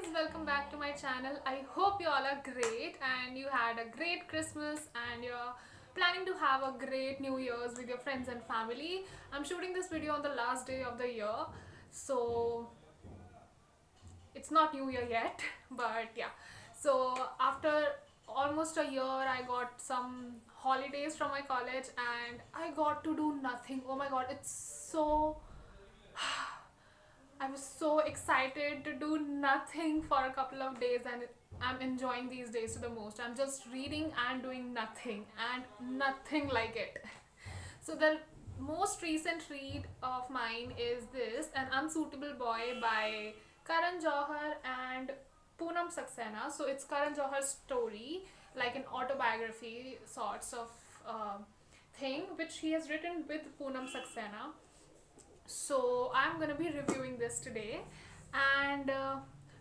guys, welcome back to my channel. I hope you all are great and you had a great Christmas and you're planning to have a great New Year's with your friends and family. I'm shooting this video on the last day of the year, so it's not New Year yet, but yeah. So after almost a year, I got some holidays from my college and I got to do nothing. Oh my god, it's so I was so excited to do nothing for a couple of days, and I'm enjoying these days to the most. I'm just reading and doing nothing and nothing like it. So the most recent read of mine is this, An Unsuitable Boy by Karan Johar and Poonam Saxena. So it's Karan Johar's story, like an autobiography sorts of thing, which he has written with Poonam Saxena. So I'm gonna be reviewing this today, and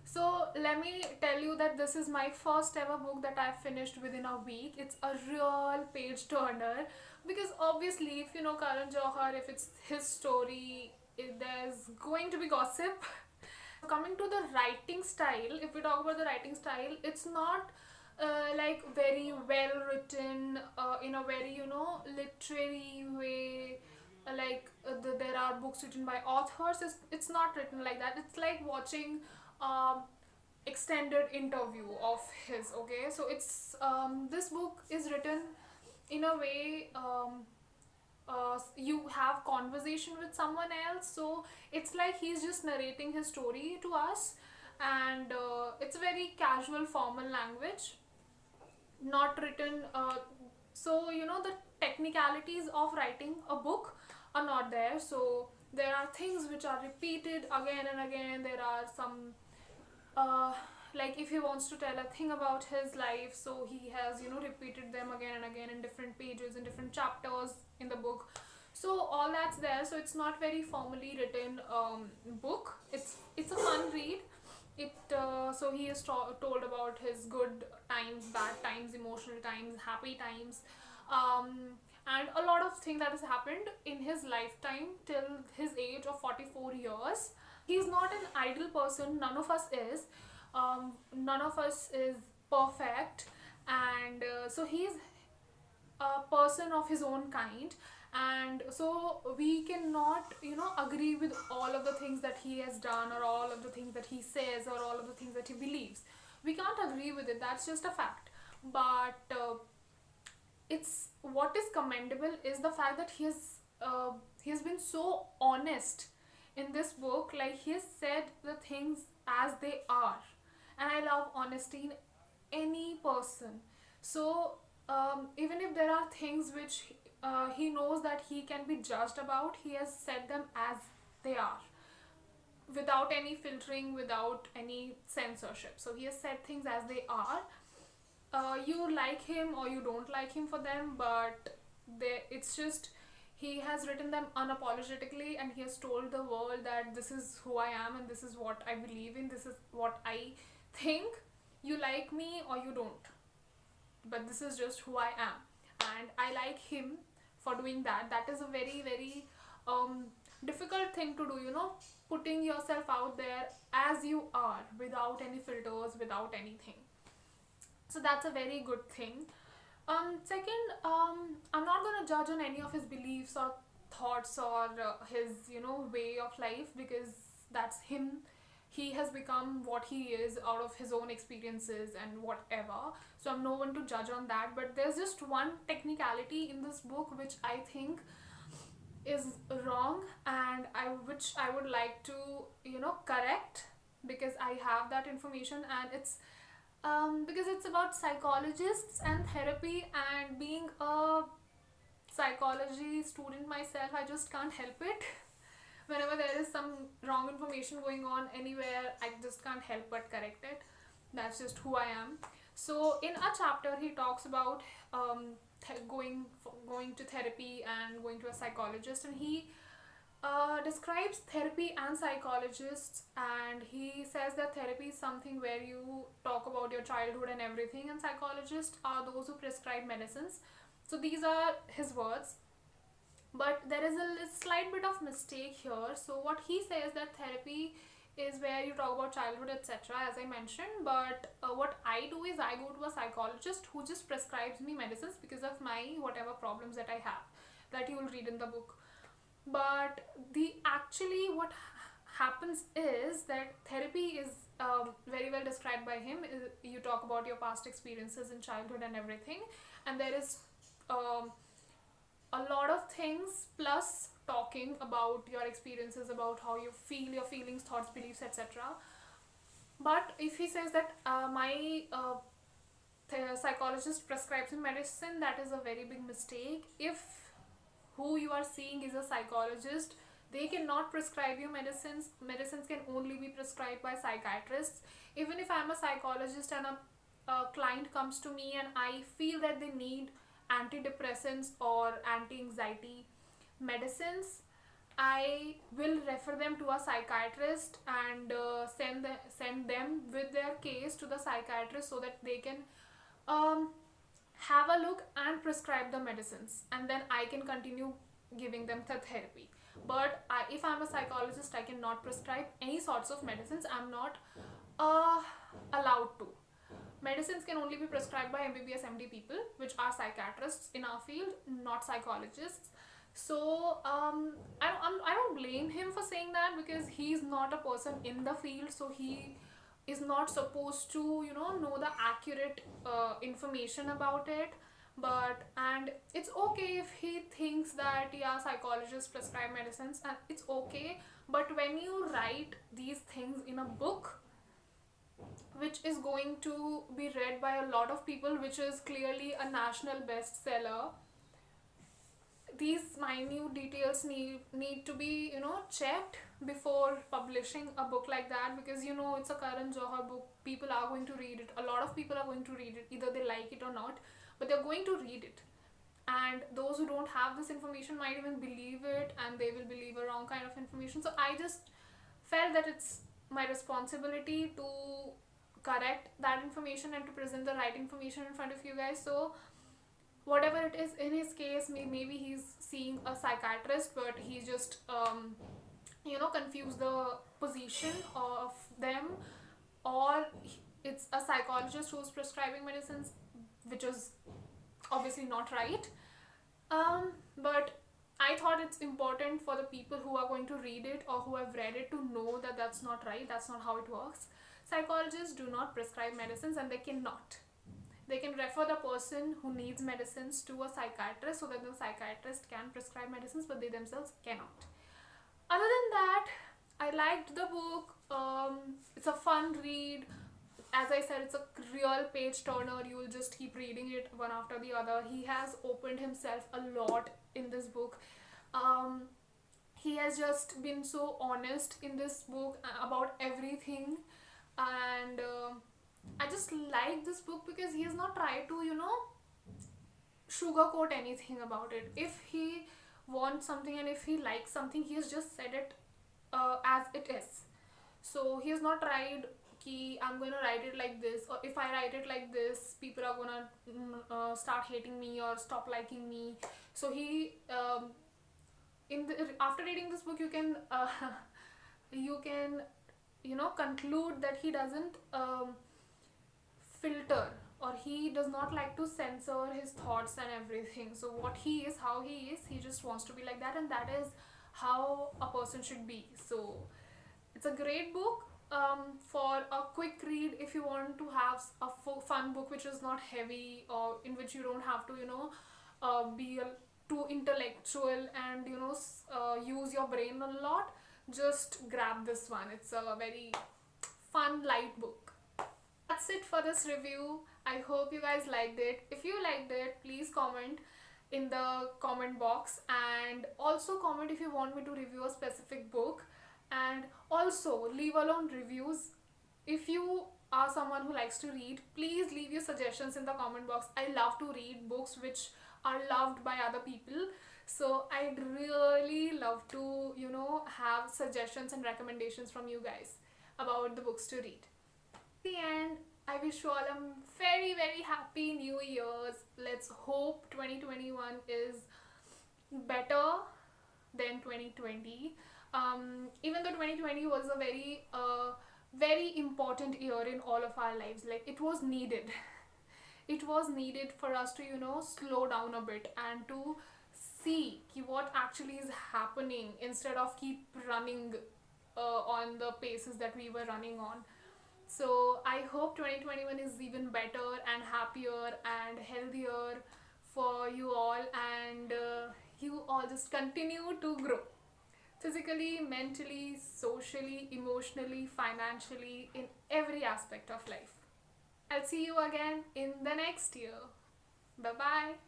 so let me tell you that this is my first ever book that I finished within a week. It's a real page turner because obviously, if you know Karan Johar, if it's his story, there's going to be gossip. Coming to the writing style, if we talk about the writing style, it's not like very well written in a very literary way. There are books written by authors. It's not written like that. It's like watching extended interview of his. Okay, so it's this book is written in a way. You have conversation with someone else, so it's like he's just narrating his story to us, and it's a very casual formal language, not written so the technicalities of writing a book are not there. So there are things which are repeated again and again. There are some uh, like if he wants to tell a thing about his life, so he has repeated them again and again in different pages, in different chapters in the book. So all that's there. So it's not very formally written book. It's a fun read. So he is told about his good times, bad times, emotional times, happy times, and a lot of things that has happened in his lifetime till his age of 44 years. He's not an ideal person. None of us is. None of us is perfect, and so he's a person of his own kind, and so we cannot agree with all of the things that he has done, or all of the things that he says, or all of the things that he believes. We can't agree with it. That's just a fact. But it's what is commendable is the fact that he has been so honest in this book. Like, he has said the things as they are, and I love honesty in any person. So even if there are things which he knows that he can be judged about, he has said them as they are, without any filtering, without any censorship. So he has said things as they are. You like him or you don't like him for them, but it's just he has written them unapologetically, and he has told the world that this is who I am and this is what I believe in, this is what I think. You like me or you don't, but this is just who I am, and I like him for doing that. That is a very, very difficult thing to do, putting yourself out there as you are, without any filters, without anything. So that's a very good thing. Second, I'm not going to judge on any of his beliefs or thoughts, or his way of life, because that's him. He has become what he is out of his own experiences and whatever. So I'm no one to judge on that. But there's just one technicality in this book which I think is wrong, and which I would like to correct, because I have that information, and it's because it's about psychologists and therapy, and being a psychology student myself, I just can't help it. Whenever there is some wrong information going on anywhere, I just can't help but correct it. That's just who I am. So in a chapter, he talks about going to therapy and going to a psychologist, and he describes therapy and psychologists, and he says that therapy is something where you talk about your childhood and everything, and psychologists are those who prescribe medicines. So these are his words, but there is a slight bit of mistake here. So what he says, that therapy is where you talk about childhood, etc., as I mentioned. But what I do is I go to a psychologist who just prescribes me medicines because of my whatever problems that I have, that you will read in the book. But the actually what happens is that therapy is very well described by him. You talk about your past experiences in childhood and everything, and there is um, a lot of things plus talking about your experiences, about how you feel, your feelings, thoughts, beliefs, etc. But if he says that my psychologist prescribes him medicine, that is a very big mistake. If who you are seeing is a psychologist, they cannot prescribe you medicines. Medicines can only be prescribed by psychiatrists. Even if I'm a psychologist and a client comes to me and I feel that they need antidepressants or anti-anxiety medicines, I will refer them to a psychiatrist and send them with their case to the psychiatrist so that they can um, have a look and prescribe the medicines, and then I can continue giving them the therapy. But if I'm a psychologist, I cannot prescribe any sorts of medicines. I'm not uh, allowed to. Medicines can only be prescribed by MBBS MD people, which are psychiatrists in our field, not psychologists. So I don't blame him for saying that, because he's not a person in the field, so he is not supposed to know the accurate information about it. But and it's okay if he thinks that yeah, psychologists prescribe medicines, and it's okay. But when you write these things in a book which is going to be read by a lot of people, which is clearly a national bestseller, these minute details need to be checked before publishing a book like that, because it's a Karan Johar book. People are going to read it. A lot of people are going to read it, either they like it or not, but they're going to read it. And those who don't have this information might even believe it, and they will believe a wrong kind of information. So I just felt that it's my responsibility to correct that information and to present the right information in front of you guys. So whatever it is in his case, maybe he's seeing a psychiatrist, but he just confused the position of them, or it's a psychologist who's prescribing medicines, which is obviously not right. But I thought it's important for the people who are going to read it or who have read it to know that that's not right, that's not how it works. Psychologists do not prescribe medicines, and they cannot. They can refer the person who needs medicines to a psychiatrist so that the psychiatrist can prescribe medicines, but they themselves cannot. Other than that, I liked the book. It's a fun read. As I said, it's a real page turner. You will just keep reading it one after the other. He has opened himself a lot in this book. He has just been so honest in this book about everything, and I just like this book because he has not tried to sugarcoat anything about it. If he wants something and if he likes something, he has just said it as it is. So he has not tried ki I'm going to write it like this, or if I write it like this, people are going to start hating me or stop liking me. So he after reading this book, you can conclude that he doesn't filter, or he does not like to censor his thoughts and everything. So what he is, how he is, he just wants to be like that, and that is how a person should be. So it's a great book for a quick read. If you want to have a fun book which is not heavy, or in which you don't have to be too intellectual and use your brain a lot, just grab this one. It's a very fun, light book. That's it for this review. I hope you guys liked it. If you liked it, please comment in the comment box, and also comment if you want me to review a specific book, and also leave alone reviews. If you are someone who likes to read, please leave your suggestions in the comment box. I love to read books which are loved by other people, so I'd really love to have suggestions and recommendations from you guys about the books to read. The end, I wish you all a very, very happy New Year's. Let's hope 2021 is better than 2020. Even though 2020 was a very important year in all of our lives, like it was needed. It was needed for us to slow down a bit and to see what actually is happening instead of keep running on the paces that we were running on. So I hope 2021 is even better and happier and healthier for you all, and you all just continue to grow physically, mentally, socially, emotionally, financially, in every aspect of life. I'll see you again in the next year. Bye bye.